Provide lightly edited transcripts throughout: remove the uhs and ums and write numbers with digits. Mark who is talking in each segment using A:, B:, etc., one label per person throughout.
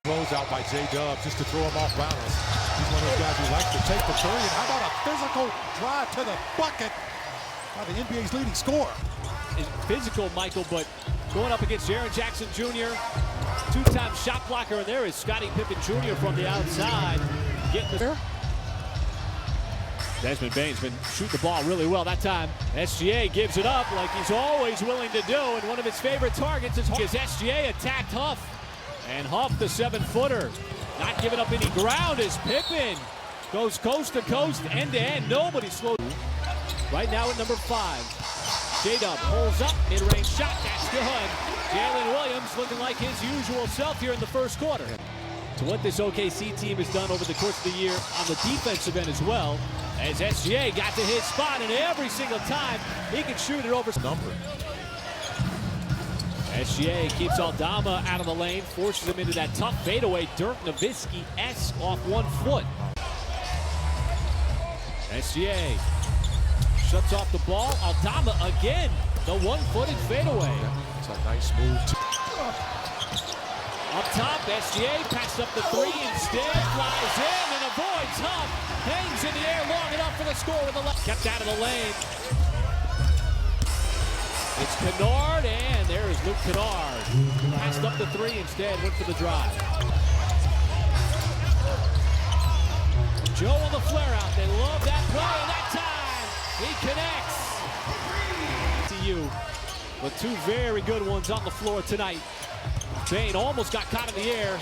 A: Throws out by J-Dub just to throw him off balance. He's one of those guys who likes to take the three. And how about a physical drive to the bucket by the NBA's leading scorer?
B: Is physical, Michael, but going up against Jaren Jackson Jr., two-time shot blocker, and there is Scottie Pippen Jr. from the outside. Getting there. Desmond Bane's been shooting the ball really well that time. SGA gives it up like he's always willing to do, and one of his favorite targets is SGA attacked Huff. And Huff, the 7-footer, not giving up any ground as Pippen goes coast to coast, end to end. Nobody slows. Right now at number 5, J-Dub pulls up, mid-range shot, that's good. Jalen Williams looking like his usual self here in the first quarter. To what this OKC team has done over the course of the year on the defensive end as well, as SGA got to his spot, and every single time he can shoot it over number. SGA keeps Aldama out of the lane, forces him into that tough fadeaway, Dirk Nowitzki-esque off 1 foot. SGA shuts off the ball. Aldama again, the 1-footed fadeaway.
A: It's a nice move.
B: Up top, SGA passed up the 3 instead, flies in and avoids Huff. Hangs in the air long enough for the score with the left. Kept out of the lane. It's Kennard, and there's Luke Kennard. Passed up the 3 instead, went for the drive. Joe on the flare out. They love that play, and that time he connects. To you, but 2 very good ones on the floor tonight. Bane almost got caught in the air.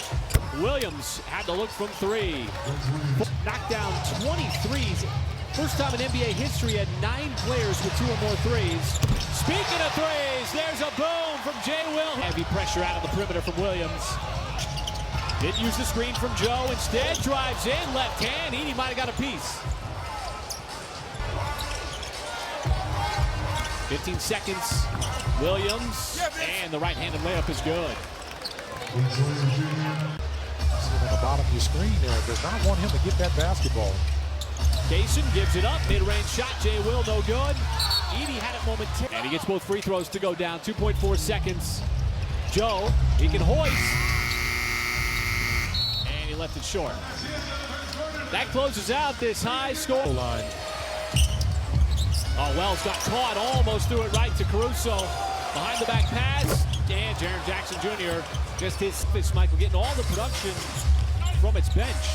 B: Williams had to look from 3. Knocked down 23s. First time in NBA history had 9 players with 2 or more threes. Speaking of threes, there's a boom from Jay Will. Heavy pressure out of the perimeter from Williams. Didn't use the screen from Joe. Instead, drives in, left hand. Edey might have got a piece. 15 seconds. Williams, and the right-handed layup is good.
A: On the bottom of your screen there, does not want him to get that basketball.
B: Kaysen gives it up, mid-range shot, Jay Will, no good. Edey had it momentarily. And he gets both free throws to go down, 2.4 seconds. Joe, he can hoist. And he left it short. That closes out this high score line. Oh, Wells got caught, almost threw it right to Caruso. Behind the back pass, and Jaren Jackson Jr. just his Michael getting all the production from its bench.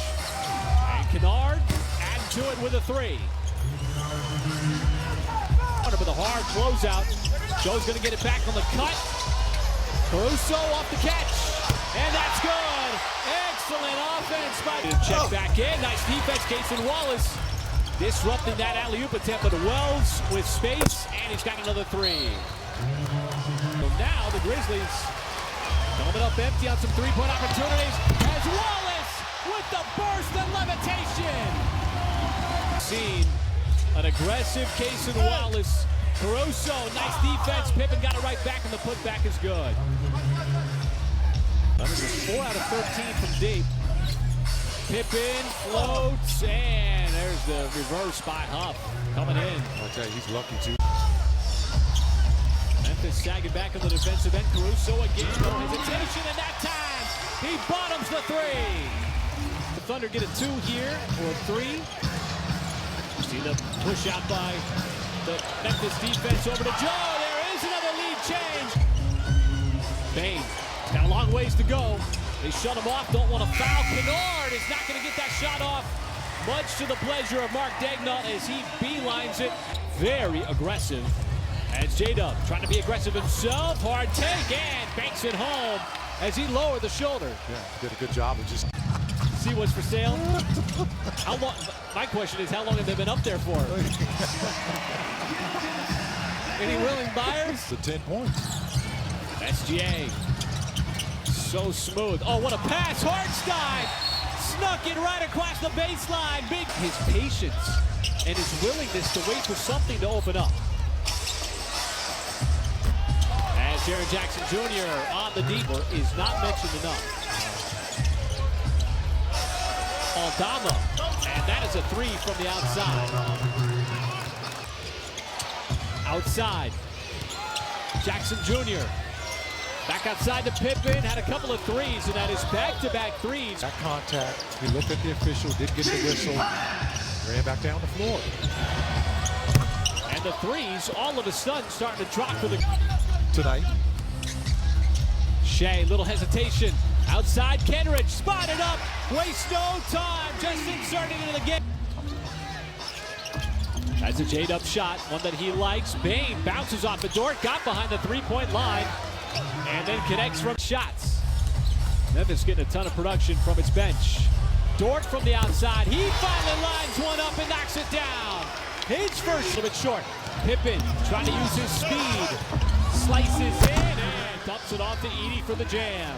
B: And Kennard adding to it with a 3. With a hard closeout. Joe's going to get it back on the cut. Caruso off the catch. And that's good. Excellent offense by check back in. Nice defense, Kaysen Wallace. Disrupting that alley-oop attempt, but Wells with space, and he's got another 3. So now the Grizzlies coming up empty on some 3-point opportunities as Wallace with the burst and levitation. Seen an aggressive Kaysen Wallace. Caruso, nice defense. Pippen got it right back, and the putback is good. 4 out of 13 from deep. Pippen floats, and there's the reverse by Huff coming in.
A: I'll tell you, he's lucky too.
B: Memphis sagging back on the defensive end. Caruso again, no hesitation, and that time he bottoms the 3. The Thunder get a 2 here, or a 3. See the push out by the Memphis defense over to Joe. There is another lead change. Bane got a long ways to go. They shut him off, don't want to foul. Kennard is not going to get that shot off. Much to the pleasure of Mark Daigneault as he beelines it. Very aggressive. As J-Dub trying to be aggressive himself. Hard take and banks it home as he lowered the shoulder.
A: Yeah, did a good job of just...
B: See what's for sale? How long? My question is, how long have they been up there for? Any willing buyers?
A: The 10 points.
B: SGA. So smooth. Oh, what a pass. Hartstein snuck it right across the baseline. Big. His patience and his willingness to wait for something to open up. As Jaren Jackson Jr. on the deep is not mentioned enough. Aldama, and that is a 3 from the outside. outside. Jackson Jr. back outside to Pippen, had a couple of threes, and that is back-to-back threes.
A: That contact, he looked at the official, did get the whistle, ran back down the floor.
B: And the threes, all of a sudden, starting to drop for the
A: tonight.
B: Shea, little hesitation. Outside, Kenrich, spotted up, waste no time, just inserted into the game. That's a J-Dub shot, one that he likes. Bain bounces off the Dort, got behind the three-point line, and then connects from shots. Memphis getting a ton of production from its bench. Dort from the outside, he finally lines one up and knocks it down. His first, a little bit short. Pippen trying to use his speed, slices in and dumps it off to Edey for the jam.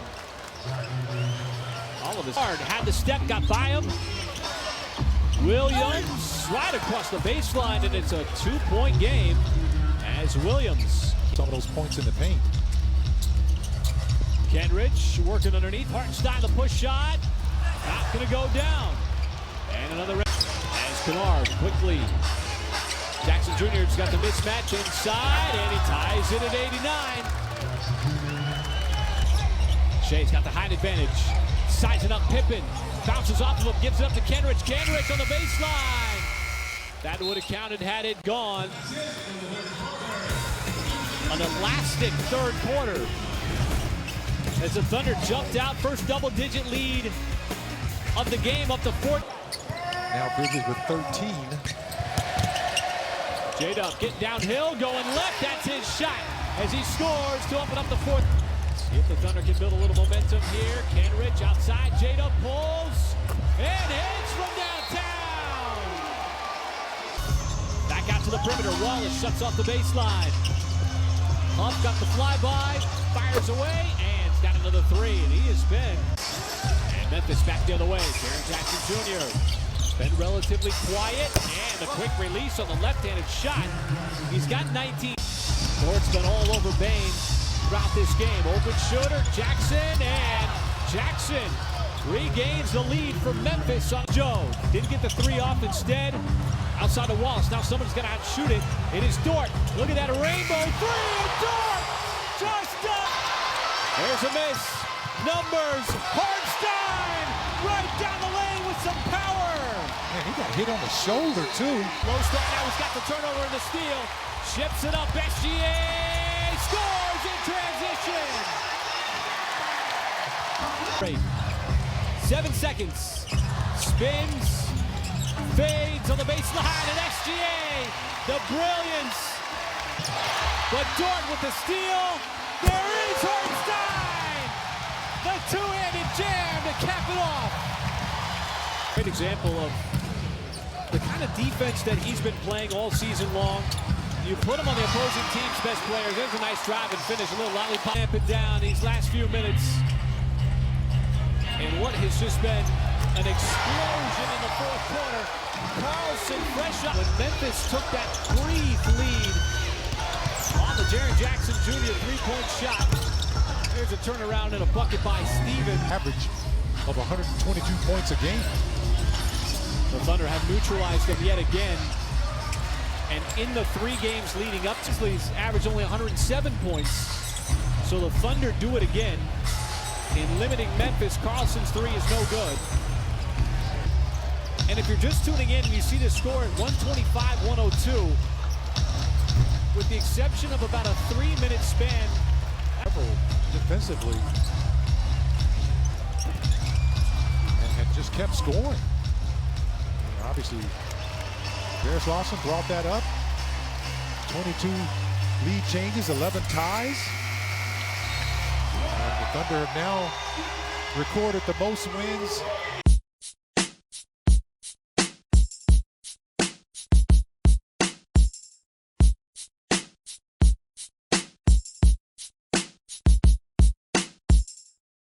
B: All of his hard, had the step, got by him. Williams right across the baseline, and it's a two-point game as Williams.
A: Some of those points in the paint.
B: Kenrich working underneath. Hartenstein, the push shot. Not going to go down. And another as Kennard quickly. Jackson Jr. has got the mismatch inside, and he ties it at 89. Shea's got the height advantage. Sizing up Pippen. Bounces off of him, gives it up to Kenrich. Kenrich on the baseline. That would have counted had it gone. An elastic third quarter. As the Thunder jumped out, first double-digit lead of the game up to 4.
A: Now Grizzlies with 13.
B: J-Dub getting downhill, going left. That's his shot as he scores to open up the fourth. See if the Thunder can build a little momentum here. Kenrich outside. J-Dub pulls and hits from downtown. Back out to the perimeter. Wallace shuts off the baseline. Huff got the flyby, fires away, and it's got another three. And he has been. And Memphis back the other way. Jaren Jackson Jr. been relatively quiet, and a quick release on the left-handed shot. He's got 19. Dort's been all over Bain throughout this game. Open shooter, Jackson, and Jackson regains the lead for Memphis on Joe. Didn't get the three off instead. Outside of Wallace. Now someone's going to outshoot it. It is Dort. Look at that rainbow three, and Dort just up. There's a miss. Numbers, Hartenstein right down the lane with some power.
A: Man, he got hit on the shoulder, too.
B: Low start now. He's got the turnover and the steal. Ships it up. SGA scores in transition. 7 seconds. Spins. Fades on the baseline. And SGA. The brilliance. But Dort with the steal. There is Hartenstein. The two-handed jam to cap it off. Great example of the kind of defense that he's been playing all season long. You put him on the opposing team's best players. There's a nice drive and finish. A little lollipop. Amp it down these last few minutes. And what has just been an explosion in the fourth quarter. Carlson fresh up. When Memphis took that brief lead on the Jaren Jackson Jr. three-point shot. There's a turnaround and a bucket by Steven.
A: Average of 122 points a game.
B: The Thunder have neutralized them yet again. And in the 3 games leading up to Grizzlies average only 107 points. So the Thunder do it again. In limiting Memphis, Carlson's three is no good. And if you're just tuning in and you see this score at 125-102, with the exception of about a 3-minute span.
A: Defensively. And just kept scoring. And obviously, Darius Lawson brought that up. 22 lead changes, 11 ties. And the Thunder have now recorded the most wins